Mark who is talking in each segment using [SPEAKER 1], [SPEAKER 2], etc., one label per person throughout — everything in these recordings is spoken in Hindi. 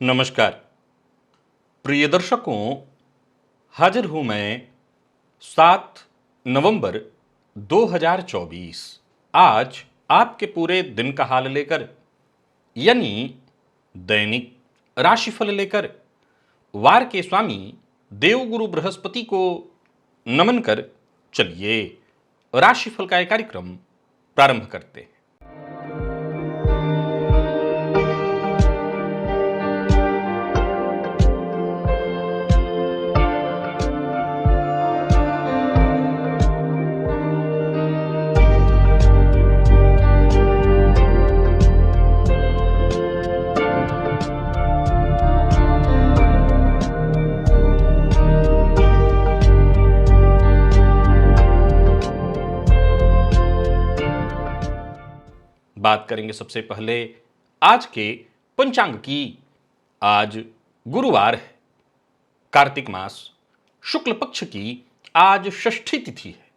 [SPEAKER 1] नमस्कार प्रिय दर्शकों, हाजिर हूं मैं 7 नवंबर 2024 आज आपके पूरे दिन का हाल लेकर, यानी दैनिक राशिफल लेकर। वार के स्वामी देवगुरु बृहस्पति को नमन कर चलिए राशिफल का एक कार्यक्रम प्रारंभ करते हैं। बात करेंगे सबसे पहले आज के पंचांग की। आज गुरुवार है, कार्तिक मास शुक्ल पक्ष की आज षष्ठी तिथि है।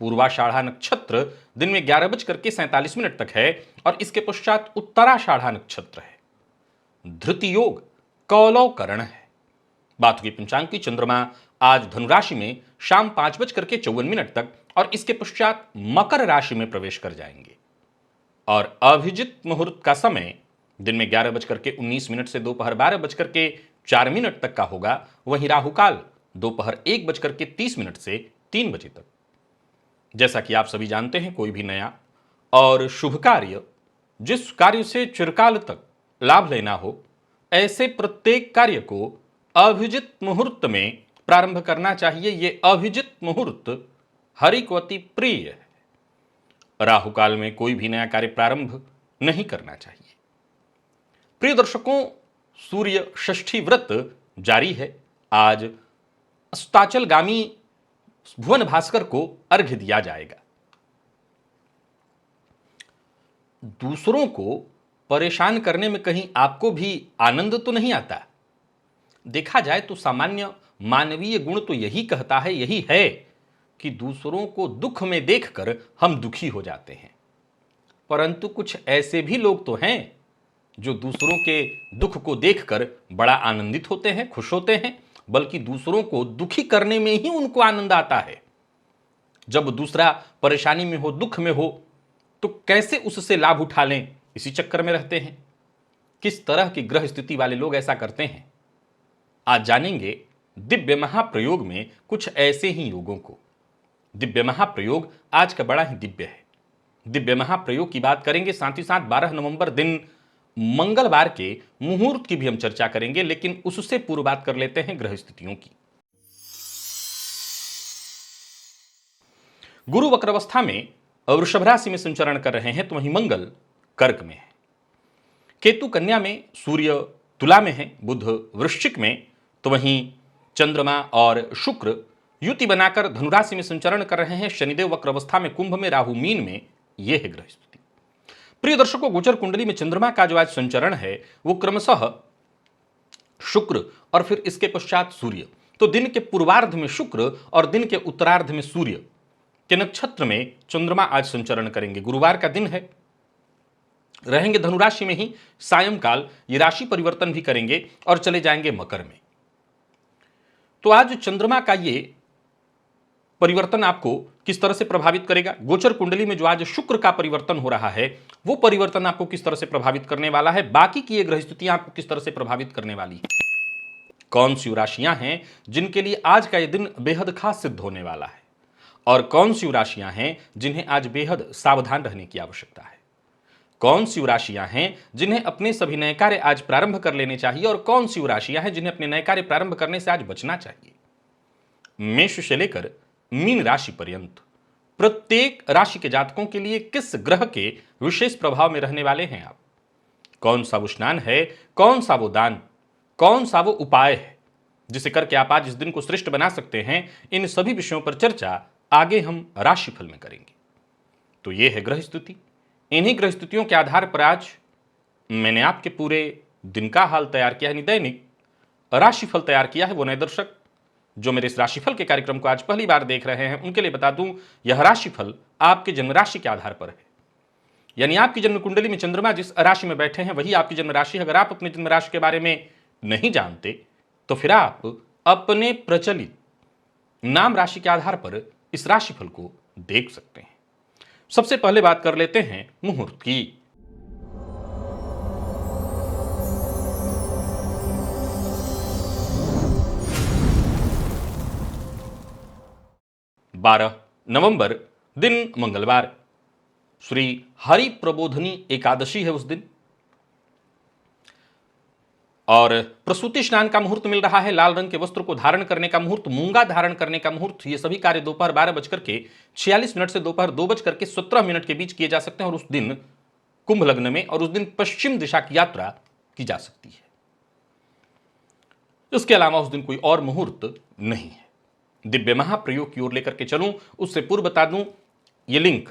[SPEAKER 1] पूर्वाषाढ़ा नक्षत्र दिन में 11:47 तक है और इसके पश्चात उत्तराषाढ़ा नक्षत्र है। धृति योग कौलव करण है। बात हुई पंचांग की। चंद्रमा आज धनुराशि में शाम 5:54 तक और इसके पश्चात मकर राशि में प्रवेश कर जाएंगे। और अभिजित मुहूर्त का समय दिन में 11:19 से दोपहर 12:04 तक का होगा। वहीं राहुकाल दोपहर 1:30 से 3 बजे तक। जैसा कि आप सभी जानते हैं, कोई भी नया और शुभ कार्य, जिस कार्य से चिरकाल तक लाभ लेना हो, ऐसे प्रत्येक कार्य को अभिजित मुहूर्त में प्रारंभ करना चाहिए। ये अभिजित मुहूर्त हरि को अति प्रिय है। राहुकाल में कोई भी नया कार्य प्रारंभ नहीं करना चाहिए। प्रिय दर्शकों, सूर्य षष्ठी व्रत जारी है। आज अस्ताचलगामी भुवन भास्कर को अर्घ्य दिया जाएगा। दूसरों को परेशान करने में कहीं आपको भी आनंद तो नहीं आता? देखा जाए तो सामान्य मानवीय गुण तो यही कहता है, यही है कि दूसरों को दुख में देखकर हम दुखी हो जाते हैं। परंतु कुछ ऐसे भी लोग तो हैं जो दूसरों के दुख को देखकर बड़ा आनंदित होते हैं, खुश होते हैं, बल्कि दूसरों को दुखी करने में ही उनको आनंद आता है। जब दूसरा परेशानी में हो, दुख में हो, तो कैसे उससे लाभ उठा लें, इसी चक्कर में रहते हैं। किस तरह की ग्रह स्थिति वाले लोग ऐसा करते हैं, आज जानेंगे दिव्य महाप्रयोग में कुछ ऐसे ही योगों को। दिव्य महाप्रयोग आज का बड़ा ही दिव्य है। दिव्य महाप्रयोग की बात करेंगे, साथ ही साथ 12 नवंबर दिन मंगलवार के मुहूर्त की भी हम चर्चा करेंगे। लेकिन उससे पूर्व बात कर लेते हैं ग्रह स्थितियों की। गुरु वक्रावस्था में वृषभ राशि में संचरण कर रहे हैं, तो वहीं मंगल कर्क में है, केतु कन्या में, सूर्य तुला में है, बुध वृश्चिक में, तो वहीं चंद्रमा और शुक्र युति बनाकर धनुराशि में संचरण कर रहे हैं। शनिदेव वक्र अवस्था में कुंभ में, राहु मीन में। यह है ग्रह स्थिति। प्रिय दर्शकों, गोचर कुंडली में चंद्रमा का जो आज संचरण है वो क्रमशः शुक्र और फिर इसके पश्चात सूर्य। तो दिन के पूर्वार्ध में शुक्र और दिन के उत्तरार्ध में सूर्य के नक्षत्र में चंद्रमा आज संचरण करेंगे। गुरुवार का दिन है, रहेंगे धनुराशि में ही। सायंकाल ये राशि परिवर्तन भी करेंगे और चले जाएंगे मकर में। तो आज चंद्रमा का ये परिवर्तन आपको किस तरह से प्रभावित करेगा? गोचर कुंडली में जो आज शुक्र का परिवर्तन हो रहा है, वो परिवर्तन आपको किस तरह से प्रभावित करने वाला है? बाकी की ये ग्रह स्थितियां आपको किस तरह से प्रभावित करने वाली है? कौन सी राशियां हैं जिनके लिए आज का ये दिन बेहद खास सिद्ध होने वाला है, और कौन सी राशियां हैं जिन्हें आज बेहद सावधान रहने की आवश्यकता है? कौन सी राशियां हैं जिन्हें अपने सभी नए कार्य आज प्रारंभ कर लेने चाहिए, और कौन सी राशियां हैं जिन्हें अपने नए कार्य प्रारंभ करने से आज बचना चाहिए? मेष से लेकर मीन राशि पर्यंत प्रत्येक राशि के जातकों के लिए किस ग्रह के विशेष प्रभाव में रहने वाले हैं आप? कौन सा वो स्नान है, कौन सा वो दान, कौन सा वो उपाय है जिसे करके आप आज इस दिन को श्रेष्ठ बना सकते हैं? इन सभी विषयों पर चर्चा आगे हम राशिफल में करेंगे। तो ये है ग्रह स्थिति। इन्हीं ग्रह स्थितियों के आधार पर आज मैंने आपके पूरे दिन का हाल तैयार किया है, दैनिक राशिफल तैयार किया है। वो नए दर्शक जो मेरे इस राशिफल के कार्यक्रम को आज पहली बार देख रहे हैं, उनके लिए बता दूं, यह राशिफल आपके जन्म राशि के आधार पर है। यानी आपकी जन्म कुंडली में चंद्रमा जिस राशि में बैठे हैं वही आपकी जन्म राशि है। अगर आप अपने जन्म राशि के बारे में नहीं जानते तो फिर आप अपने प्रचलित नाम राशि के आधार पर इस राशिफल को देख सकते हैं। सबसे पहले बात कर लेते हैं मुहूर्त की। 12 नवंबर, दिन मंगलवार, श्री हरि प्रबोधनी एकादशी है उस दिन, और प्रसूति स्नान का मुहूर्त मिल रहा है। लाल रंग के वस्त्र को धारण करने का मुहूर्त, मूंगा धारण करने का मुहूर्त। ये सभी कार्य दोपहर 12:46 से दोपहर 2:17 के बीच किए जा सकते हैं, और उस दिन कुंभ लग्न में और उस दिन पश्चिम दिशा की यात्रा की जा सकती है। इसके अलावा उस दिन कोई और मुहूर्त नहीं है। दिव्य महाप्रयोग की ओर लेकर के चलूं उससे पूर्व बता दूं, यह लिंक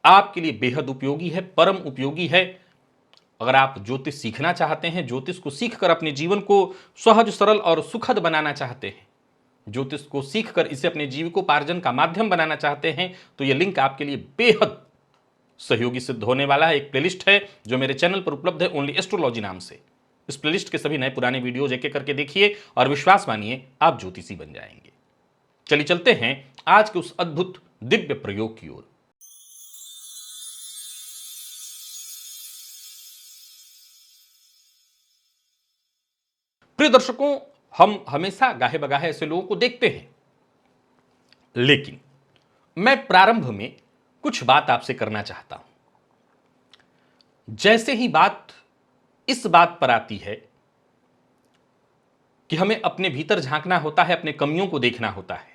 [SPEAKER 1] आपके लिए बेहद उपयोगी है, परम उपयोगी है। अगर आप ज्योतिष सीखना चाहते हैं, ज्योतिष को सीखकर अपने जीवन को सहज, सरल और सुखद बनाना चाहते हैं, ज्योतिष को सीखकर इसे अपने जीविकोपार्जन का माध्यम बनाना चाहते हैं, तो यह लिंक आपके लिए बेहद सहयोगी सिद्ध होने वाला है। एक प्लेलिस्ट है जो मेरे चैनल पर उपलब्ध है, ओनली एस्ट्रोलॉजी नाम से। इस प्लेलिस्ट के सभी नए पुराने वीडियोज एक एक करके देखिए और विश्वास मानिए आप ज्योतिषी बन जाएंगे। चलिए चलते हैं आज के उस अद्भुत दिव्य प्रयोग की ओर। प्रिय दर्शकों, हम हमेशा गाहे बगाहे ऐसे लोगों को देखते हैं, लेकिन मैं प्रारंभ में कुछ बात आपसे करना चाहता हूं। जैसे ही बात इस बात पर आती है कि हमें अपने भीतर झांकना होता है, अपने कमियों को देखना होता है,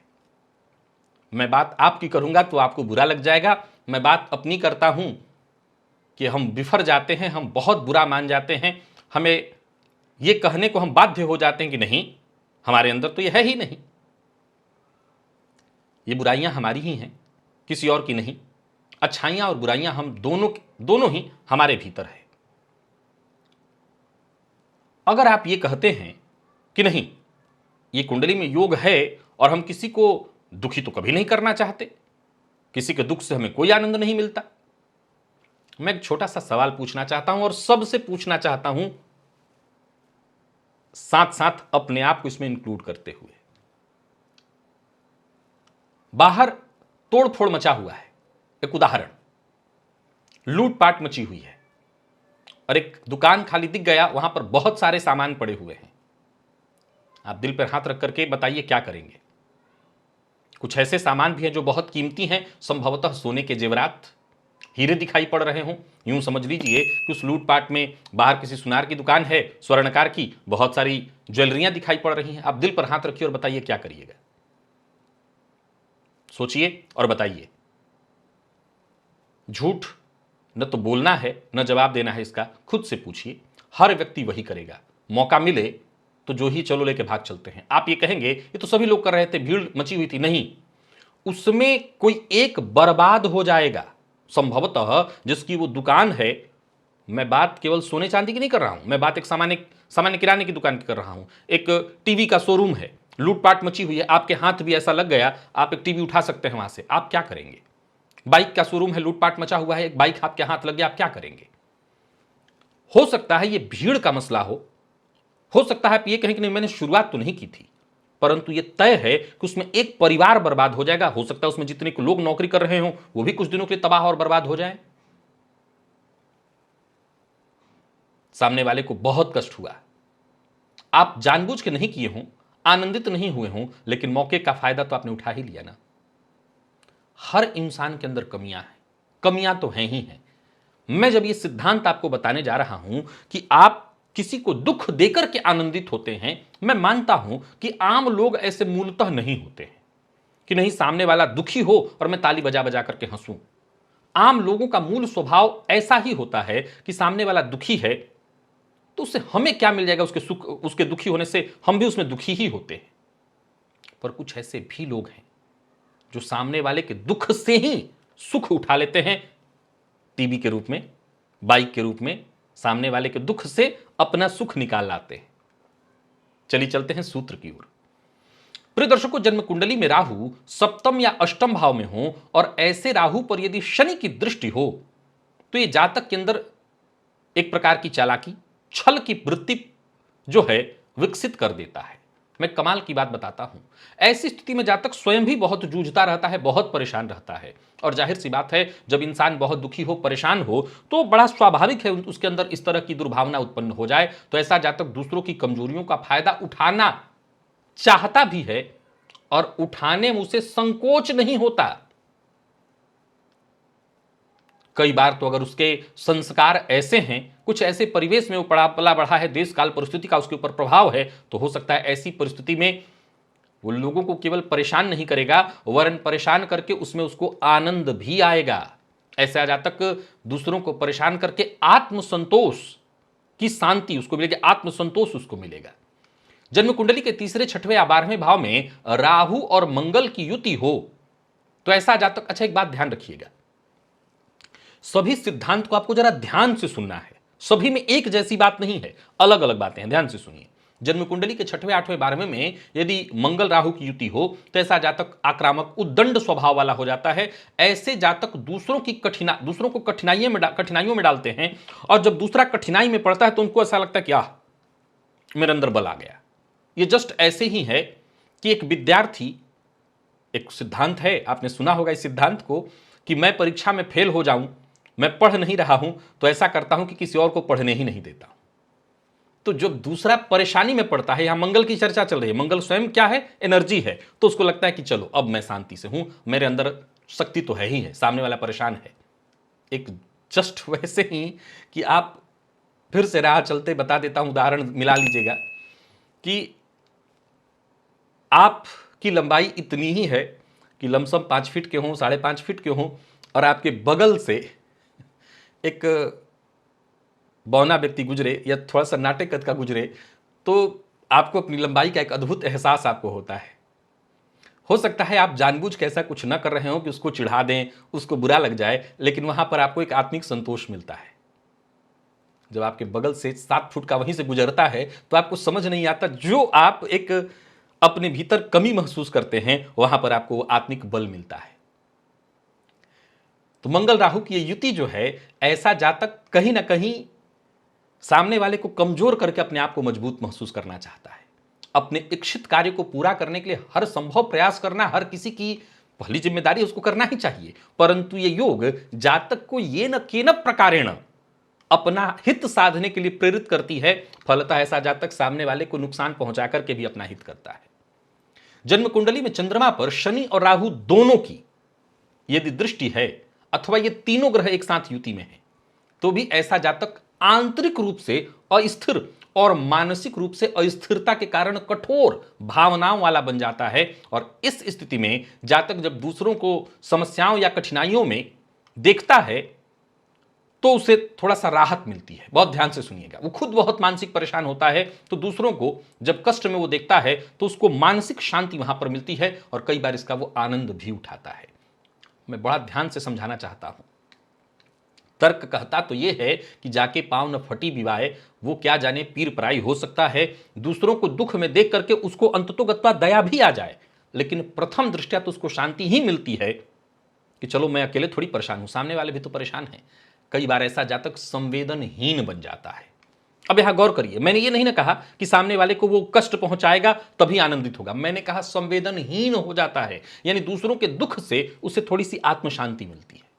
[SPEAKER 1] मैं बात आपकी करूंगा तो आपको बुरा लग जाएगा। मैं बात अपनी करता हूं कि हम बिफर जाते हैं, हम बहुत बुरा मान जाते हैं, हमें यह कहने को हम बाध्य हो जाते हैं कि नहीं, हमारे अंदर तो यह है ही नहीं, ये बुराइयां हमारी ही हैं, किसी और की नहीं। अच्छाइयां और बुराइयां हम दोनों ही हमारे भीतर है। अगर आप ये कहते हैं कि नहीं, ये कुंडली में योग है और हम किसी को दुखी तो कभी नहीं करना चाहते, किसी के दुख से हमें कोई आनंद नहीं मिलता, मैं एक छोटा सा सवाल पूछना चाहता हूं और सबसे पूछना चाहता हूं, साथ साथ अपने आप को इसमें इंक्लूड करते हुए। बाहर तोड़फोड़ मचा हुआ है, एक उदाहरण, लूटपाट मची हुई है और एक दुकान खाली दिख गया, वहां पर बहुत सारे सामान पड़े हुए हैं। आप दिल पर हाथ रख करके बताइए क्या करेंगे। कुछ ऐसे सामान भी हैं जो बहुत कीमती हैं, संभवतः सोने के जेवरात, हीरे दिखाई पड़ रहे हों। यूं समझ लीजिए कि उस लूटपाट में बाहर किसी सुनार की दुकान है, स्वर्णकार की, बहुत सारी ज्वेलरियां दिखाई पड़ रही हैं। आप दिल पर हाथ रखिए और बताइए क्या करिएगा। सोचिए और बताइए। झूठ न तो बोलना है न जवाब देना है, इसका खुद से पूछिए। हर व्यक्ति वही करेगा, मौका मिले तो जो ही चलो लेके भाग चलते हैं। आप ये कहेंगे ये तो सभी लोग कर रहे थे, भीड़ मची हुई थी, नहीं, उसमें कोई एक बर्बाद हो जाएगा संभवतः, जिसकी वो दुकान है। मैं बात केवल सोने चांदी की नहीं कर रहा हूं, मैं बात एक सामान्य किराने की दुकान की कर रहा हूं। एक टीवी का शोरूम है, लूटपाट मची हुई है, आपके हाथ भी ऐसा लग गया, आप एक टीवी उठा सकते हैं वहां से, आप क्या करेंगे? बाइक का शोरूम है, लूटपाट मचा हुआ है, एक बाइक आपके हाथ लग गया, आप क्या करेंगे? हो सकता है ये भीड़ का मसला हो सकता है आप ये कहें कि नहीं, मैंने शुरुआत तो नहीं की थी, परंतु ये तय है कि उसमें एक परिवार बर्बाद हो जाएगा। हो सकता है उसमें जितने लोग नौकरी कर रहे हों वो भी कुछ दिनों के लिए तबाह और बर्बाद हो जाए। सामने वाले को बहुत कष्ट हुआ, आप जानबूझ के नहीं किए हों, आनंदित नहीं हुए हों, लेकिन मौके का फायदा तो आपने उठा ही लिया ना। हर इंसान के अंदर कमियां हैं, कमियां तो हैं ही हैं। मैं जब ये सिद्धांत आपको बताने जा रहा हूं कि आप किसी को दुख देकर के आनंदित होते हैं, मैं मानता हूं कि आम लोग ऐसे मूलतः नहीं होते हैं कि नहीं सामने वाला दुखी हो और मैं ताली बजा बजा करके हंसूं। आम लोगों का मूल स्वभाव ऐसा ही होता है कि सामने वाला दुखी है तो उससे हमें क्या मिल जाएगा, उसके दुखी होने से हम भी उसमें दुखी ही होते हैं। पर कुछ ऐसे भी लोग हैं जो सामने वाले के दुख से ही सुख उठा लेते हैं, टीवी के रूप में, बाइक के रूप में, सामने वाले के दुख से अपना सुख निकाल लाते हैं। चलिए चलते हैं सूत्र की ओर। प्रिय दर्शकों, जन्म कुंडली में राहु सप्तम या अष्टम भाव में हो और ऐसे राहु पर यदि शनि की दृष्टि हो तो यह जातक के अंदर एक प्रकार की चालाकी, छल की वृत्ति जो है विकसित कर देता है। मैं कमाल की बात बताता हूं, ऐसी स्थिति में जातक स्वयं भी बहुत जूझता रहता है, बहुत परेशान रहता है। और जाहिर सी बात है, जब इंसान बहुत दुखी हो, परेशान हो, तो बड़ा स्वाभाविक है उसके अंदर इस तरह की दुर्भावना उत्पन्न हो जाए। तो ऐसा जातक दूसरों की कमजोरियों का फायदा उठाना चाहता भी है और उठाने में उसे संकोच नहीं होता। कई बार तो अगर उसके संस्कार ऐसे हैं, कुछ ऐसे परिवेश में वो पला बढ़ा है, देश काल परिस्थिति का उसके ऊपर प्रभाव है, तो हो सकता है ऐसी परिस्थिति में वो लोगों को केवल परेशान नहीं करेगा, वरन परेशान करके उसमें उसको आनंद भी आएगा। ऐसा जातक दूसरों को परेशान करके आत्मसंतोष की शांति उसको मिलेगी, आत्मसंतोष उसको मिलेगा। जन्म कुंडली के तीसरे, छठवें या 12वें भाव में राहु और मंगल की युति हो तो ऐसा जातक, अच्छा एक बात ध्यान रखिएगा, सभी सिद्धांत को आपको जरा ध्यान से सुनना है, सभी में एक जैसी बात नहीं है, अलग अलग बातें हैं, ध्यान से सुनिए। जन्म कुंडली के 6वें, 8वें, 12वें में यदि मंगल राहु की युति हो तो ऐसा जातक आक्रामक, उद्दंड स्वभाव वाला हो जाता है। ऐसे जातक दूसरों को कठिनाइयों में डालते हैं, और जब दूसरा कठिनाई में पड़ता है तो उनको ऐसा लगता है कि मेरे अंदर बल आ गया। ये जस्ट ऐसे ही है कि एक विद्यार्थी, एक सिद्धांत है, आपने सुना होगा इस सिद्धांत को, कि मैं परीक्षा में फेल हो जाऊं, मैं पढ़ नहीं रहा हूं, तो ऐसा करता हूं कि किसी और को पढ़ने ही नहीं देता। तो जब दूसरा परेशानी में पड़ता है, यहां मंगल की चर्चा चल रही है, मंगल स्वयं क्या है, एनर्जी है, तो उसको लगता है कि चलो अब मैं शांति से हूं, मेरे अंदर शक्ति तो है ही है, सामने वाला परेशान है। एक जस्ट वैसे ही कि आप, फिर से राह चलते बता देता हूं, उदाहरण मिला लीजिएगा कि आपकी लंबाई इतनी ही है कि लमसम 5 फीट के हों, 5.5 फीट के हों, और आपके बगल से एक बौना व्यक्ति गुजरे या थोड़ा सा नाटे कद का गुजरे, तो आपको अपनी लंबाई का एक अद्भुत एहसास आपको होता है। हो सकता है आप जानबूझ के ऐसा कुछ ना कर रहे हो कि उसको चिढ़ा दें, उसको बुरा लग जाए, लेकिन वहां पर आपको एक आत्मिक संतोष मिलता है। जब आपके बगल से 7 फुट का वहीं से गुजरता है तो आपको समझ नहीं आता, जो आप एक अपने भीतर कमी महसूस करते हैं, वहां पर आपको आत्मिक बल मिलता है। तो मंगल राहु की ये युति जो है, ऐसा जातक कहीं ना कहीं सामने वाले को कमजोर करके अपने आप को मजबूत महसूस करना चाहता है। अपने इच्छित कार्य को पूरा करने के लिए हर संभव प्रयास करना हर किसी की पहली जिम्मेदारी, उसको करना ही चाहिए। परंतु ये योग जातक को ये न केन प्रकारेण अपना हित साधने के लिए प्रेरित करती है। फलतः ऐसा जातक सामने वाले को नुकसान पहुंचा करके भी अपना हित करता है। जन्म कुंडली में चंद्रमा पर शनि और राहु दोनों की यदि दृष्टि है, अथवा ये तीनों ग्रह एक साथ युति में है, तो भी ऐसा जातक आंतरिक रूप से अस्थिर और मानसिक रूप से अस्थिरता के कारण कठोर भावनाओं वाला बन जाता है। और इस स्थिति में जातक जब दूसरों को समस्याओं या कठिनाइयों में देखता है तो उसे थोड़ा सा राहत मिलती है। बहुत ध्यान से सुनिएगा, वो खुद बहुत मानसिक परेशान होता है, तो दूसरों को जब कष्ट में वो देखता है तो उसको मानसिक शांति वहां पर मिलती है, और कई बार इसका वो आनंद भी उठाता है। मैं बड़ा ध्यान से समझाना चाहता हूं। तर्क कहता तो यह है कि जाके पांव न फटी विवाहे, वो क्या जाने पीर पराई। हो सकता है दूसरों को दुख में देख करके उसको अंततोगत्वा दया भी आ जाए, लेकिन प्रथम दृष्टया तो उसको शांति ही मिलती है कि चलो मैं अकेले थोड़ी परेशान हूं, सामने वाले भी तो परेशान हैं। कई बार ऐसा जातक संवेदनहीन बन जाता है। अब यहां गौर करिए, मैंने ये नहीं ना कहा कि सामने वाले को वो कष्ट पहुंचाएगा तभी आनंदित होगा, मैंने कहा संवेदनहीन हो जाता है, यानी दूसरों के दुख से उसे थोड़ी सी आत्म शांति मिलती है।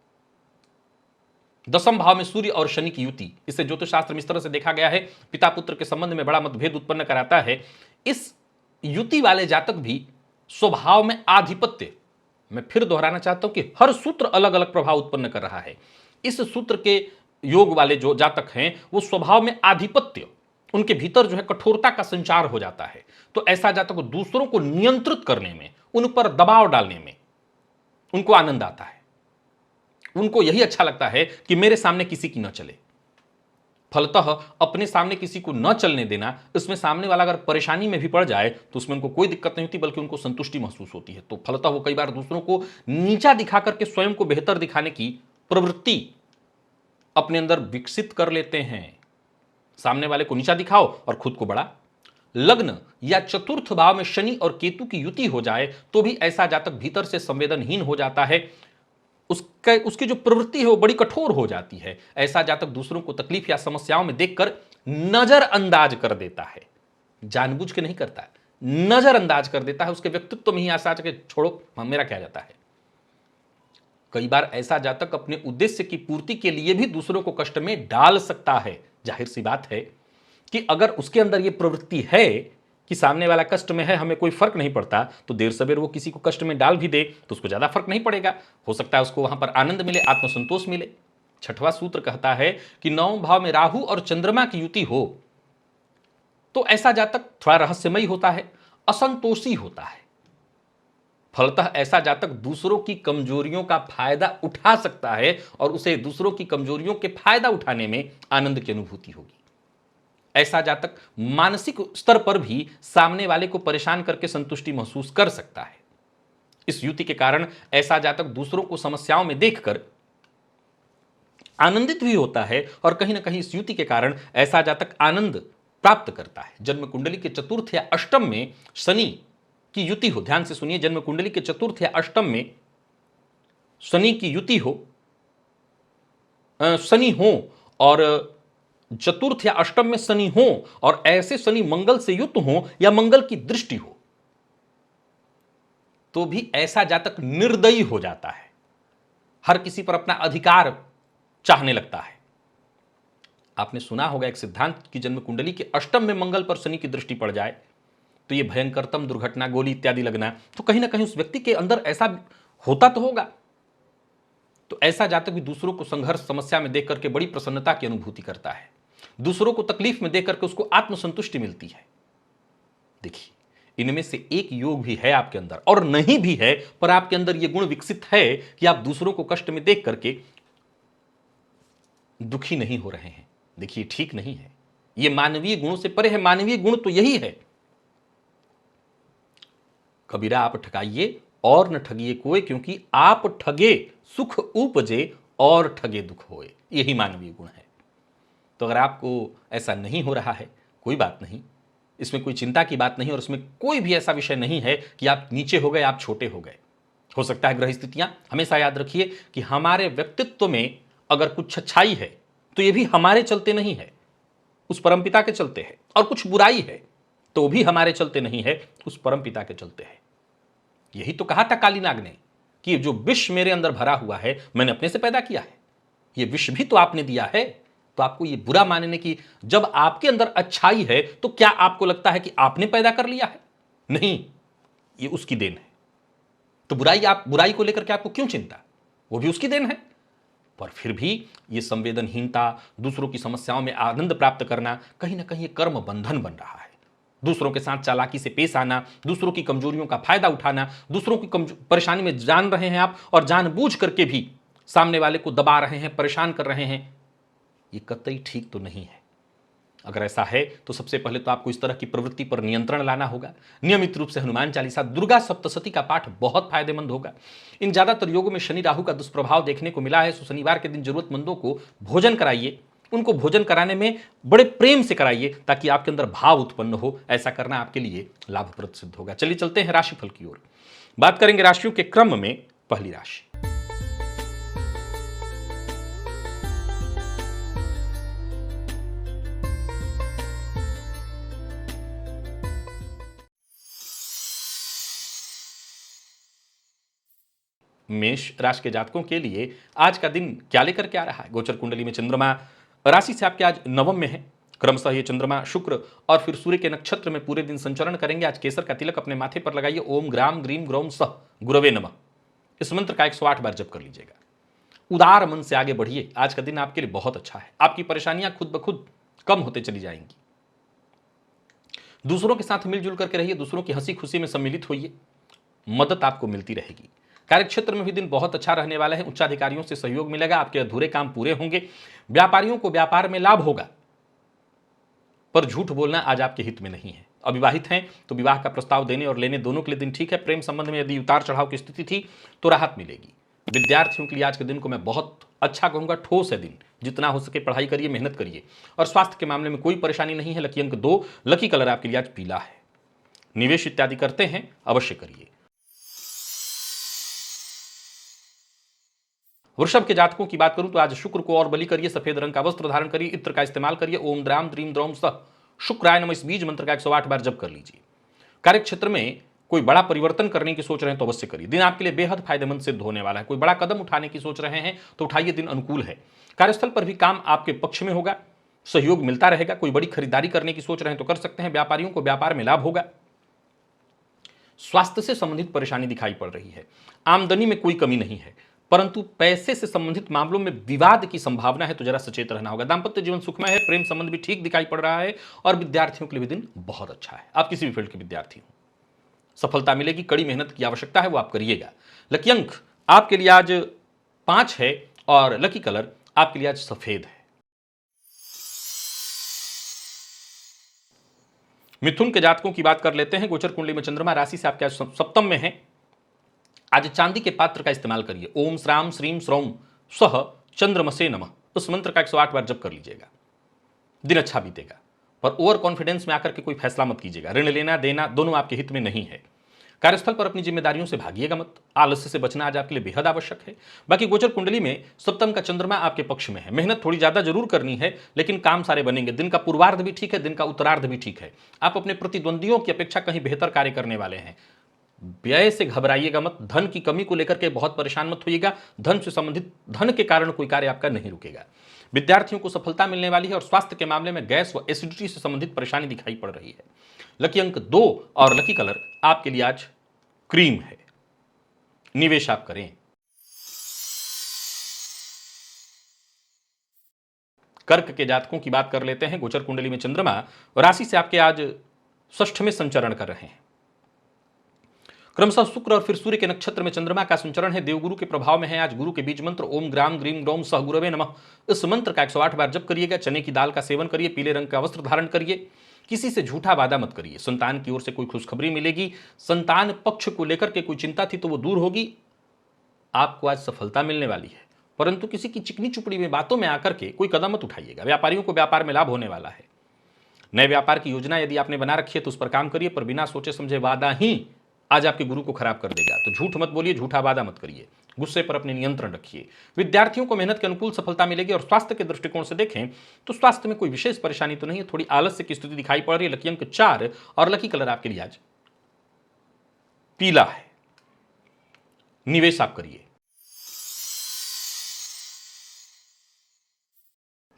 [SPEAKER 1] 10वें भाव में सूर्य और शनि की युति, इसे ज्योतिष शास्त्र में इस तरह से देखा गया है, पिता पुत्र के संबंध में बड़ा मतभेद उत्पन्न कराता है। इस युति वाले जातक भी स्वभाव में आधिपत्य, मैं फिर दोहराना चाहता हूं कि हर सूत्र अलग अलग प्रभाव उत्पन्न कर रहा है। इस सूत्र के योग वाले जो जातक हैं, वो स्वभाव में आधिपत्य, उनके भीतर जो है कठोरता का संचार हो जाता है। तो ऐसा जातक दूसरों को नियंत्रित करने में, उन पर दबाव डालने में उनको आनंद आता है। उनको यही अच्छा लगता है कि मेरे सामने किसी की न चले। फलतः अपने सामने किसी को न चलने देना, इसमें सामने वाला अगर परेशानी में भी पड़ जाए तो उसमें उनको कोई दिक्कत नहीं होती, बल्कि उनको संतुष्टि महसूस होती है। तो फलतः वो कई बार दूसरों को नीचा दिखा करके स्वयं को बेहतर दिखाने की प्रवृत्ति अपने अंदर विकसित कर लेते हैं। सामने वाले को नीचा दिखाओ और खुद को बड़ा। लग्न या चतुर्थ भाव में शनि और केतु की युति हो जाए तो भी ऐसा जातक भीतर से संवेदनहीन हो जाता है। उसकी जो प्रवृत्ति है वो बड़ी कठोर हो जाती है। ऐसा जातक दूसरों को तकलीफ या समस्याओं में देखकर नजरअंदाज कर देता है। जानबूझ के नहीं करता, नजरअंदाज कर देता है, उसके व्यक्तित्व में ही आसाच के छोड़ो मेरा क्या जाता है। कई बार ऐसा जातक अपने उद्देश्य की पूर्ति के लिए भी दूसरों को कष्ट में डाल सकता है। जाहिर सी बात है कि अगर उसके अंदर यह प्रवृत्ति है कि सामने वाला कष्ट में है, हमें कोई फर्क नहीं पड़ता, तो देर सवेर वो किसी को कष्ट में डाल भी दे तो उसको ज्यादा फर्क नहीं पड़ेगा। हो सकता है उसको वहां पर आनंद मिले, आत्मसंतोष मिले। छठवां सूत्र कहता है कि नौम भाव में राहु और चंद्रमा की युति हो तो ऐसा जातक थोड़ा रहस्यमयी होता है, असंतोषी होता है। फलतः ऐसा जातक दूसरों की कमजोरियों का फायदा उठा सकता है और उसे दूसरों की कमजोरियों के फायदा उठाने में आनंद की अनुभूति होगी। ऐसा जातक मानसिक स्तर पर भी सामने वाले को परेशान करके संतुष्टि महसूस कर सकता है। इस युति के कारण ऐसा जातक दूसरों को समस्याओं में देखकर आनंदित भी होता है और कहीं ना कहीं इस युति के कारण ऐसा जातक आनंद प्राप्त करता है। जन्म कुंडली के चतुर्थ या अष्टम में शनि की युति हो, ध्यान से सुनिए, जन्म कुंडली के चतुर्थ या अष्टम में शनि की युति हो, शनि हो और चतुर्थ या अष्टम में शनि हो और ऐसे शनि मंगल से युक्त हो या मंगल की दृष्टि हो, तो भी ऐसा जातक निर्दयी हो जाता है, हर किसी पर अपना अधिकार चाहने लगता है। आपने सुना होगा एक सिद्धांत कि जन्म कुंडली के अष्टम में मंगल पर शनि की दृष्टि पड़ जाए तो यह भयंकरतम दुर्घटना, गोली इत्यादि लगना, तो कहीं ना कहीं उस व्यक्ति के अंदर ऐसा होता तो होगा। तो ऐसा जातक भी दूसरों को संघर्ष समस्या में देख करके बड़ी प्रसन्नता की अनुभूति करता है, दूसरों को तकलीफ में देख करके उसको आत्मसंतुष्टि मिलती है। देखिए, इनमें से एक योग भी है आपके अंदर और नहीं भी है, पर आपके अंदर यह गुण विकसित है कि आप दूसरों को कष्ट में देख करके दुखी नहीं हो रहे हैं। देखिए, ठीक नहीं है, यह मानवीय गुणों से परे है। मानवीय गुण तो यही है, कबीरा आप ठगाइए और न ठगिए कोई, क्योंकि आप ठगे सुख उपजे और ठगे दुख होए। यही मानवीय गुण है। तो अगर आपको ऐसा नहीं हो रहा है, कोई बात नहीं, इसमें कोई चिंता की बात नहीं और इसमें कोई भी ऐसा विषय नहीं है कि आप नीचे हो गए, आप छोटे हो गए। हो सकता है ग्रह स्थितियां, हमेशा याद रखिए कि हमारे व्यक्तित्व में अगर कुछ अच्छाई है तो यह भी हमारे चलते नहीं है, उस परमपिता के चलते है, और कुछ बुराई है तो भी हमारे चलते नहीं है, उस परमपिता के चलते है। यही तो कहा था कालीनाग ने कि जो विष मेरे अंदर भरा हुआ है मैंने अपने से पैदा किया है, यह विष भी तो आपने दिया है। तो आपको यह बुरा मानने की, जब आपके अंदर अच्छाई है तो क्या आपको लगता है कि आपने पैदा कर लिया है? नहीं, यह उसकी देन है। तो बुराई को लेकर के आपको क्यों चिंता? वो भी उसकी देन है। पर फिर भी यह संवेदनहीनता, दूसरों की समस्याओं में आनंद प्राप्त करना, कहीं ना कहीं कर्म बंधन बन रहा है। दूसरों के साथ चालाकी से पेश आना, दूसरों की कमजोरियों का फायदा उठाना, दूसरों की परेशानी में जान रहे हैं आप और जानबूझ करके भी सामने वाले को दबा रहे हैं, परेशान कर रहे हैं, ये कतई ठीक तो नहीं है। अगर ऐसा है तो सबसे पहले तो आपको इस तरह की प्रवृत्ति पर नियंत्रण लाना होगा। नियमित रूप से हनुमान चालीसा, दुर्गा सप्तशती का पाठ बहुत फायदेमंद होगा। इन ज्यादातर योगों में शनि राहु का दुष्प्रभाव देखने को मिला है, तो शनिवार के दिन जरूरतमंदों को भोजन कराइए। उनको भोजन कराने में बड़े प्रेम से कराइए ताकि आपके अंदर भाव उत्पन्न हो। ऐसा करना आपके लिए लाभप्रद सिद्ध होगा। चलिए चलते हैं राशिफल की ओर। बात करेंगे राशियों के क्रम में। पहली राशि मेष राशि के जातकों के लिए आज का दिन क्या लेकर के आ रहा है? गोचर कुंडली में चंद्रमा राशि से आपके आज नवम में है। क्रमशः ये चंद्रमा शुक्र और फिर सूर्य के नक्षत्र में पूरे दिन संचरण करेंगे। आज केसर का तिलक अपने माथे पर लगाइए। ओम ग्राम ग्रीम ग्रौम सह गुरवे नमः, इस मंत्र का 108 बार जप कर लीजिएगा। उदार मन से आगे बढ़िए। आज का दिन आपके लिए बहुत अच्छा है। आपकी परेशानियां खुद ब खुद कम होते चली जाएंगी। दूसरों के साथ मिलजुल करके रहिए, दूसरों की हंसी खुशी में सम्मिलित होइए, मदद आपको मिलती रहेगी। कार्यक्षेत्र में भी दिन बहुत अच्छा रहने वाला है। उच्चाधिकारियों से सहयोग मिलेगा, आपके अधूरे काम पूरे होंगे। व्यापारियों को व्यापार में लाभ होगा, पर झूठ बोलना आज आपके हित में नहीं है। अविवाहित हैं तो विवाह का प्रस्ताव देने और लेने दोनों के लिए दिन ठीक है। प्रेम संबंध में यदि उतार चढ़ाव की स्थिति थी तो राहत मिलेगी। विद्यार्थियों के लिए आज के दिन को मैं बहुत अच्छा कहूंगा, ठोस है दिन। जितना हो सके पढ़ाई करिए, मेहनत करिए। और स्वास्थ्य के मामले में कोई परेशानी नहीं है। लकी अंक 2, लकी कलर आपके लिए आज पीला है। निवेश इत्यादि करते हैं, अवश्य करिए। वृषभ के जातकों की बात करूं तो आज शुक्र को और बलि करिए, सफेद रंग का वस्त्र धारण करिए, इत्र का इस्तेमाल करिए। ओम द्राम द्रीम द्रौम सह शुक्राय नमः इस बीज मंत्र का 108 बार जप कर लीजिए। कार्यक्षेत्र में कोई बड़ा परिवर्तन करने की सोच रहे हैं तो अवश्य करिए। दिन आपके लिए बेहद फायदेमंद सिद्ध होने वाला है। कोई बड़ा कदम उठाने की सोच रहे हैं तो उठाइए, दिन अनुकूल है। कार्यस्थल पर भी काम आपके पक्ष में होगा, सहयोग मिलता रहेगा। कोई बड़ी खरीदारी करने की सोच रहे हैं तो कर सकते हैं। व्यापारियों को व्यापार में लाभ होगा। स्वास्थ्य से संबंधित परेशानी दिखाई पड़ रही है। आमदनी में कोई कमी नहीं है, परंतु पैसे से संबंधित मामलों में विवाद की संभावना है, तो जरा सचेत रहना होगा। दांपत्य जीवन सुखमय है, प्रेम संबंध भी ठीक दिखाई पड़ रहा है और विद्यार्थियों के लिए भी दिन बहुत अच्छा है। आप किसी भी फील्ड के विद्यार्थी हो, सफलता मिलेगी। कड़ी मेहनत की आवश्यकता है, वो आप करिएगा। लकी अंक आपके लिए आज 5 है और लकी कलर आपके लिए आज सफेद है। मिथुन के जातकों की बात कर लेते हैं। गोचर कुंडली में चंद्रमा राशि से आपके आज सप्तम में है। आज चांदी के पात्र का इस्तेमाल करिए। ओम श्राम श्रीम श्रौम स्वह चंद्रमसे नमः, उस मंत्र का 108 बार जप कर लीजिएगा। दिन अच्छा बीतेगा, पर ओवर कॉन्फिडेंस में आकर के कोई फैसला मत कीजिएगा। ऋण लेना देना दोनों आपके हित में नहीं है। कार्यस्थल पर अपनी जिम्मेदारियों से भागिएगा मत। आलस्य से बचना आज आपके लिए बेहद आवश्यक है। बाकी गोचर कुंडली में सप्तम का चंद्रमा आपके पक्ष में है। मेहनत थोड़ी ज्यादा जरूर करनी है, लेकिन काम सारे बनेंगे। दिन का पूर्वार्ध भी ठीक है, दिन का उत्तरार्ध भी ठीक है। आप अपने प्रतिद्वंदियों की अपेक्षा कहीं बेहतर कार्य करने वाले हैं। व्यय से घबराइएगा मत। धन की कमी को लेकर के बहुत परेशान मत होइएगा। धन से संबंधित धन के कारण कोई कार्य आपका नहीं रुकेगा। विद्यार्थियों को सफलता मिलने वाली है और स्वास्थ्य के मामले में गैस व एसिडिटी से संबंधित परेशानी दिखाई पड़ रही है। लकी अंक 2 और लकी कलर आपके लिए आज क्रीम है। निवेश आप करें। कर्क के जातकों की बात कर लेते हैं। गोचर कुंडली में चंद्रमा राशि से आपके आज षष्ठ में संचरण कर रहे हैं। क्रमशः शुक्र और फिर सूर्य के नक्षत्र में चंद्रमा का संचरण है। देवगुरु के प्रभाव में है। आज गुरु के बीज मंत्र ओम ग्राम ग्रीम ग्रौम सह गुरवे नमः, इस मंत्र का 108 बार जप करिएगा। चने की दाल का सेवन करिए। पीले रंग का वस्त्र धारण करिए। किसी से झूठा वादा मत करिए। संतान की ओर से कोई खुशखबरी मिलेगी। संतान पक्ष को लेकर के कोई चिंता थी तो वो दूर होगी। आपको आज सफलता मिलने वाली है, परंतु किसी की चिकनी चुपड़ी में बातों में आकर के कोई कदम मत उठाइएगा। व्यापारियों को व्यापार में लाभ होने वाला है। नए व्यापार की योजना यदि आपने बना रखी है तो उस पर काम करिए, पर बिना सोचे समझे वादा ही आज आपके गुरु को खराब कर देगा। तो झूठ मत बोलिए, झूठा वादा मत करिए। गुस्से पर अपने नियंत्रण रखिए। विद्यार्थियों को मेहनत के अनुकूल सफलता मिलेगी और स्वास्थ्य के दृष्टिकोण से देखें तो स्वास्थ्य में कोई विशेष परेशानी तो नहीं है। थोड़ी आलस्य की स्थिति दिखाई पड़ रही है। लकी अंक 4 और लकी कलर आपके लिए आज पीला है। निवेश आप करिए।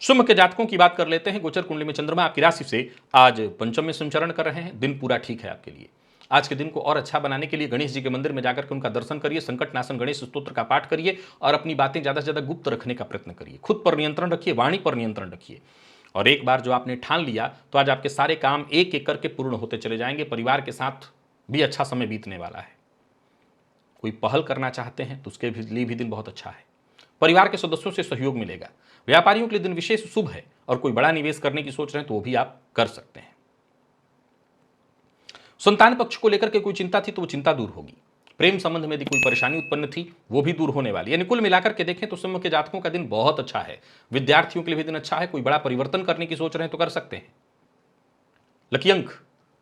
[SPEAKER 1] सिंह के जातकों की बात कर लेते हैं। गोचर कुंडली में चंद्रमा आपकी राशि से आज पंचम में संचरण कर रहे हैं। दिन पूरा ठीक है आपके लिए। आज के दिन को और अच्छा बनाने के लिए गणेश जी के मंदिर में जाकर के उनका दर्शन करिए। संकट नाशन गणेश स्तोत्र का पाठ करिए और अपनी बातें ज्यादा से ज्यादा गुप्त रखने का प्रयत्न करिए। खुद पर नियंत्रण रखिए, वाणी पर नियंत्रण रखिए। और एक बार जो आपने ठान लिया तो आज आपके सारे काम एक एक करके पूर्ण होते चले जाएंगे। परिवार के साथ भी अच्छा समय बीतने वाला है। कोई पहल करना चाहते हैं तो उसके लिए भी दिन बहुत अच्छा है। परिवार के सदस्यों से सहयोग मिलेगा। व्यापारियों के लिए दिन विशेष शुभ है और कोई बड़ा निवेश करने की सोच रहे हैं तो वो भी आप कर सकते हैं। संतान पक्ष को लेकर के कोई चिंता थी तो वो चिंता दूर होगी। प्रेम संबंध में यदि कोई परेशानी उत्पन्न थी वो भी दूर होने वाली है। यानी कुल मिलाकर के देखें तो सिंह के जातकों का दिन बहुत अच्छा है। विद्यार्थियों के लिए भी दिन अच्छा है। कोई बड़ा परिवर्तन करने की सोच रहे हैं तो कर सकते हैं। लकी अंक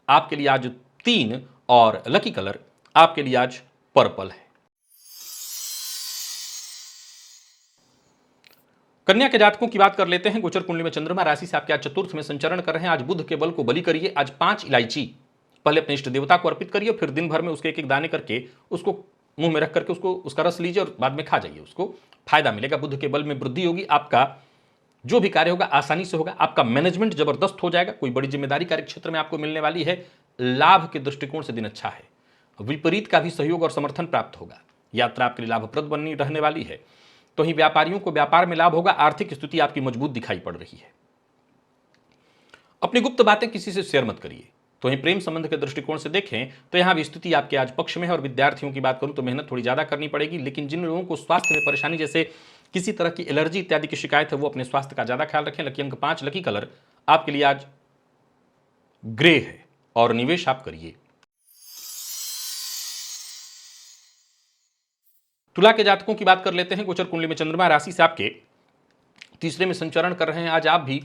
[SPEAKER 1] आपके लिए आज 3 और लकी कलर आपके लिए आज पर्पल है। कन्या के जातकों की बात कर लेते हैं। गोचर कुंडली में चंद्रमा राशि से आपके आज चतुर्थ में संचरण कर रहे हैं। आज बुध के बल को बलि करिए। आज 5 इलायची पहले अपने इष्ट देवता को अर्पित करिए, फिर दिन भर में उसके एक एक दाने करके उसको मुंह में रख करके उसका रस लीजिए और बाद में खा जाइए। उसको फायदा मिलेगा। बुध के बल में वृद्धि होगी। आपका जो भी कार्य होगा आसानी से होगा। आपका मैनेजमेंट जबरदस्त हो जाएगा। कोई बड़ी जिम्मेदारी कार्य क्षेत्र में आपको मिलने वाली है। लाभ के दृष्टिकोण से दिन अच्छा है। विपरीत का भी सहयोग और समर्थन प्राप्त होगा। यात्रा आपके लिए लाभप्रद बनी रहने वाली है। तो ही व्यापारियों को व्यापार में लाभ होगा। आर्थिक स्थिति आपकी मजबूत दिखाई पड़ रही है। अपनी गुप्त बातें किसी से शेयर मत करिए। तो ही प्रेम संबंध के दृष्टिकोण से देखें तो यहां भी स्थिति आपके आज पक्ष में है। और विद्यार्थियों की बात करूं तो मेहनत थोड़ी ज्यादा करनी पड़ेगी। लेकिन जिन लोगों को स्वास्थ्य में परेशानी जैसे किसी तरह की एलर्जी इत्यादि की शिकायत है वो अपने स्वास्थ्य का ज्यादा ख्याल रखें। लकी अंक 5 लकी कलर आपके लिए आज ग्रे है और निवेश आप करिए। तुला के जातकों की बात कर लेते हैं। गोचर कुंडली में चंद्रमा राशि से आपके तीसरे में संचरण कर रहे हैं। आज आप भी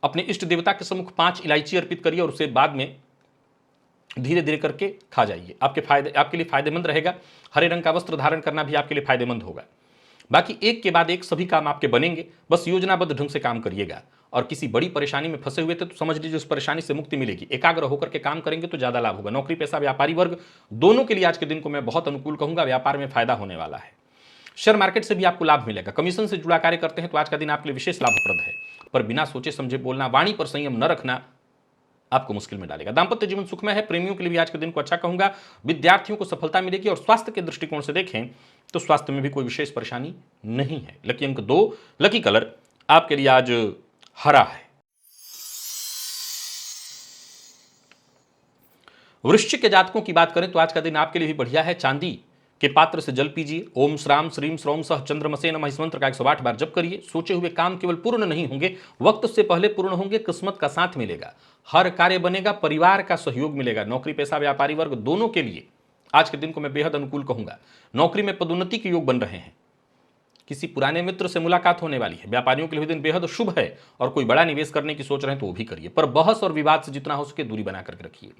[SPEAKER 1] अपने इष्ट देवता के सम्मुख 5 इलायची अर्पित करिए और उसे बाद में धीरे धीरे करके खा जाइए। आपके लिए फायदेमंद रहेगा। हरे रंग का वस्त्र धारण करना भी आपके लिए फायदेमंद होगा। बाकी एक के बाद एक सभी काम आपके बनेंगे। बस योजनाबद्ध ढंग से काम करिएगा और किसी बड़ी परेशानी में फंसे हुए थे तो समझ लीजिए उस परेशानी से मुक्ति मिलेगी। एकाग्र होकर के काम करेंगे तो ज्यादा लाभ होगा। नौकरी पेशा व्यापारी वर्ग दोनों के लिए आज के दिन को मैं बहुत अनुकूल कहूंगा। व्यापार में फायदा होने वाला है। शेयर मार्केट से भी आपको लाभ मिलेगा। कमीशन से जुड़ा कार्य करते हैं तो आज का दिन आपके लिए विशेष लाभप्रद है, पर बिना सोचे समझे बोलना, वाणी पर संयम न रखना आपको मुश्किल में डालेगा। दांपत्य जीवन सुखमय है। प्रेमियों के लिए भी आज के दिन को अच्छा कहूंगा। विद्यार्थियों को सफलता मिलेगी। और स्वास्थ्य के दृष्टिकोण से देखें तो स्वास्थ्य में भी कोई विशेष परेशानी नहीं है। लकी अंक 2, लकी कलर आपके लिए आज हरा है। वृश्चिक के जातकों की बात करें तो आज का दिन आपके लिए भी बढ़िया है। चांदी के पात्र से जल पीजिए। ओम श्राम श्रीम श्रोम सह चंद्रमसे नमः इस मंत्र का 108 बार जप करिए। सोचे हुए काम केवल पूर्ण नहीं होंगे, वक्त से पहले पूर्ण होंगे। किस्मत का साथ मिलेगा, हर कार्य बनेगा, परिवार का सहयोग मिलेगा। नौकरी पेशा व्यापारी वर्ग दोनों के लिए आज के दिन को मैं बेहद अनुकूल कहूंगा। नौकरी में पदोन्नति के योग बन रहे हैं। किसी पुराने मित्र से मुलाकात होने वाली है। व्यापारियों के लिए दिन बेहद शुभ है। और कोई बड़ा निवेश करने की सोच रहे हैं तो वो भी करिए, पर बहस और विवाद से जितना हो सके दूरी बना करके रखिए।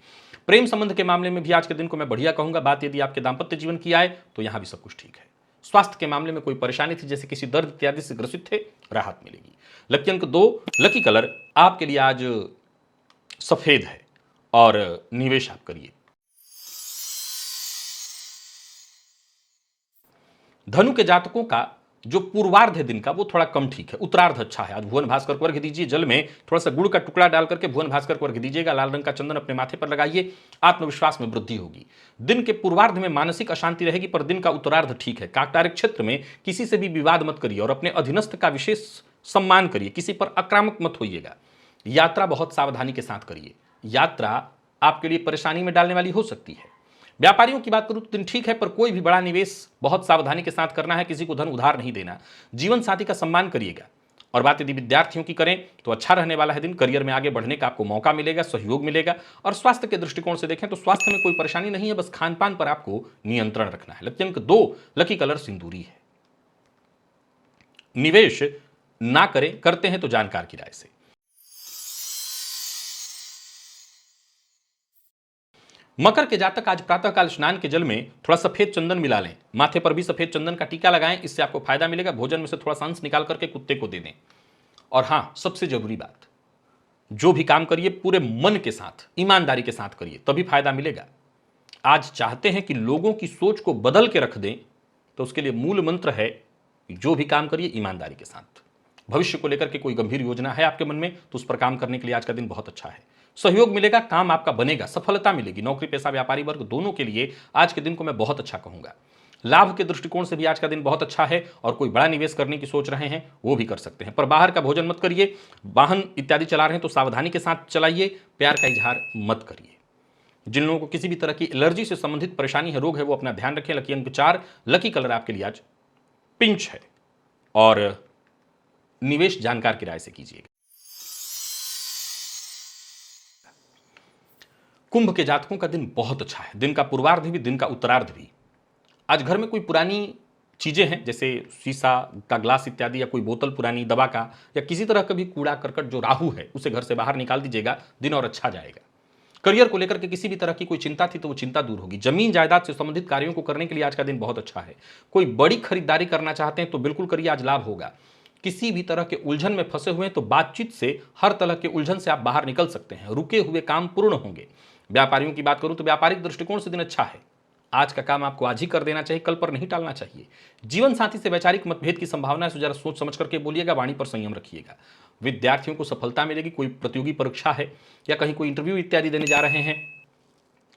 [SPEAKER 1] प्रेम संबंध के मामले में भी आज के दिन को मैं बढ़िया कहूंगा। बात यदि आपके दांपत्य जीवन की आए तो यहां भी सब कुछ ठीक है। स्वास्थ्य के मामले में कोई परेशानी थी, जैसे किसी दर्द इत्यादि से ग्रसित थे, राहत मिलेगी। लकी अंक 2, लकी कलर आपके लिए आज सफेद है और निवेश आप करिए। धनु के जातकों का जो पूर्वार्ध है दिन का वो थोड़ा कम ठीक है, उत्तरार्ध अच्छा है। आज भुवन भास्कर को अर्घ्य दीजिए। जल में थोड़ा सा गुड़ का टुकड़ा डाल करके भुवन भास्कर को अर्घ्य दीजिएगा। लाल रंग का चंदन अपने माथे पर लगाइए। आत्मविश्वास में वृद्धि होगी। दिन के पूर्वार्ध में मानसिक अशांति रहेगी, पर दिन का उत्तरार्ध ठीक है। कार्य क्षेत्र में किसी से भी विवाद मत करिए और अपने अधीनस्थ का विशेष सम्मान करिए। किसी पर आक्रामक मत होइएगा। यात्रा बहुत सावधानी के साथ करिए। यात्रा आपके लिए परेशानी में डालने वाली हो सकती है। व्यापारियों की बात करूं तो दिन ठीक है, पर कोई भी बड़ा निवेश बहुत सावधानी के साथ करना है। किसी को धन उधार नहीं देना। जीवन साथी का सम्मान करिएगा। और बात यदि विद्यार्थियों की करें तो अच्छा रहने वाला है दिन। करियर में आगे बढ़ने का आपको मौका मिलेगा, सहयोग मिलेगा। और स्वास्थ्य के दृष्टिकोण से देखें तो स्वास्थ्य में कोई परेशानी नहीं है, बस खान पान पर आपको नियंत्रण रखना है। लकी अंक 2, लकी कलर सिंदूरी है। निवेश ना करें, करते हैं तो जानकार की राय से। मकर के जातक आज प्रातःकाल स्नान के जल में थोड़ा सफेद चंदन मिला लें। माथे पर भी सफेद चंदन का टीका लगाएं, इससे आपको फायदा मिलेगा। भोजन में से थोड़ा सा अंश निकाल करके कुत्ते को दे दें। और हां, सबसे जरूरी बात, जो भी काम करिए पूरे मन के साथ, ईमानदारी के साथ करिए, तभी फायदा मिलेगा। आज चाहते हैं कि लोगों की सोच को बदल के रख दें, तो उसके लिए मूल मंत्र है कि जो भी काम करिए ईमानदारी के साथ। भविष्य को लेकर के कोई गंभीर योजना है आपके मन में तो उस पर काम करने के लिए आज का दिन बहुत अच्छा है। सहयोग मिलेगा, काम आपका बनेगा, सफलता मिलेगी। नौकरी पेशा व्यापारी वर्ग दोनों के लिए आज के दिन को मैं बहुत अच्छा कहूंगा। लाभ के दृष्टिकोण से भी आज का दिन बहुत अच्छा है। और कोई बड़ा निवेश करने की सोच रहे हैं वो भी कर सकते हैं, पर बाहर का भोजन मत करिए। वाहन इत्यादि चला रहे हैं तो सावधानी के साथ चलाइए। प्यार का इजहार मत करिए। जिन लोगों को किसी भी तरह की एलर्जी से संबंधित परेशानी है, रोग है, वो अपना ध्यान रखें। लकी अंक 4, लकी कलर आपके लिए आज पिंच है। और निवेश जानकार की राय से कीजिएगा। कुंभ के जातकों का दिन बहुत अच्छा है। दिन का पूर्वार्ध भी, दिन का उत्तरार्ध भी। आज घर में कोई पुरानी चीजें हैं, जैसे शीशा का ग्लास इत्यादि, या कोई बोतल पुरानी दवा का, या किसी तरह का भी कूड़ा करकट जो राहु है उसे घर से बाहर निकाल दीजिएगा। दिन और अच्छा जाएगा। करियर को लेकर के किसी भी तरह की कोई चिंता थी तो वो चिंता दूर होगी। जमीन जायदाद से संबंधित कार्यों को करने के लिए आज का दिन बहुत अच्छा है। कोई बड़ी खरीदारी करना चाहते हैं तो बिल्कुल करिए, आज लाभ होगा। किसी भी तरह के उलझन में फंसे हुए हैं तो बातचीत से हर तरह के उलझन से आप बाहर निकल सकते हैं। रुके हुए काम पूर्ण होंगे। व्यापारियों की बात करूं तो व्यापारिक दृष्टिकोण से दिन अच्छा है। आज का काम आपको आज ही कर देना चाहिए, कल पर नहीं टालना चाहिए। जीवन साथी से वैचारिक मतभेद की संभावना है, तो जरा सोच समझ करके बोलिएगा, वाणी पर संयम रखिएगा। विद्यार्थियों को सफलता मिलेगी। कोई प्रतियोगी परीक्षा है या कहीं कोई इंटरव्यू इत्यादि देने जा रहे हैं,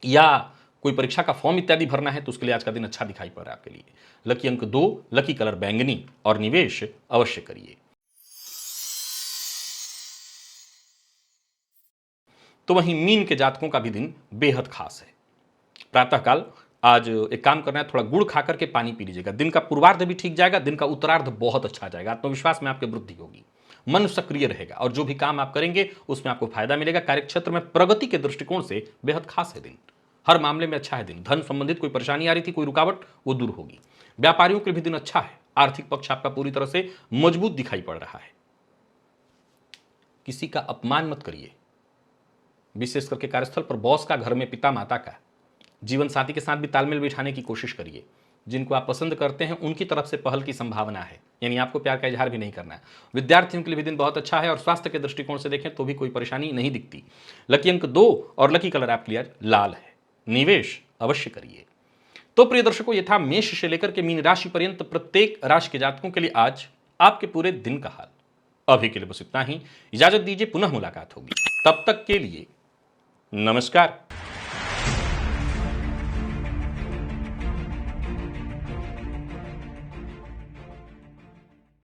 [SPEAKER 1] या कोई परीक्षा का फॉर्म इत्यादि भरना है, तो उसके लिए आज का दिन अच्छा दिखाई पड़ रहा है आपके लिए। लकी अंक 2, लकी कलर बैंगनी। और निवेश अवश्य करिए। तो वहीं मीन के जातकों का भी दिन बेहद खास है। प्रातःकाल आज एक काम करना है, थोड़ा गुड़ खा करके पानी पी लीजिएगा। दिन का पूर्वार्ध भी ठीक जाएगा, दिन का उत्तरार्ध बहुत अच्छा जाएगा। आत्मविश्वास में आपकी वृद्धि होगी, मन सक्रिय रहेगा, और जो भी काम आप करेंगे उसमें आपको फायदा मिलेगा। कार्यक्षेत्र में प्रगति के दृष्टिकोण से बेहद खास है दिन। हर मामले में अच्छा है दिन। धन संबंधित कोई परेशानी आ रही थी, कोई रुकावट, वो दूर होगी। व्यापारियों के भी दिन अच्छा है। आर्थिक पक्ष आपका पूरी तरह से मजबूत दिखाई पड़ रहा है। किसी का अपमान मत करिए, विशेष करके कार्यस्थल पर बॉस का, घर में पिता माता का। जीवन साथी के साथ भी तालमेल बिठाने की कोशिश करिए। जिनको आप पसंद करते हैं उनकी तरफ से पहल की संभावना है, यानी आपको प्यार का इजहार भी नहीं करना है। विद्यार्थियों के लिए भी दिन बहुत अच्छा है और स्वास्थ्य के दृष्टिकोण से देखें तो भी कोई परेशानी नहीं दिखती। लकी अंक 2 और लकी कलर आपके लिए लाल है। निवेश अवश्य करिए। तो प्रिय दर्शकों, ये था मेष से लेकर के मीन राशि पर्यंत प्रत्येक राशि के जातकों के लिए आज आपके पूरे दिन का हाल। अभी के लिए बस इतना ही, इजाजत दीजिए, पुनः मुलाकात होगी। तब तक के लिए नमस्कार।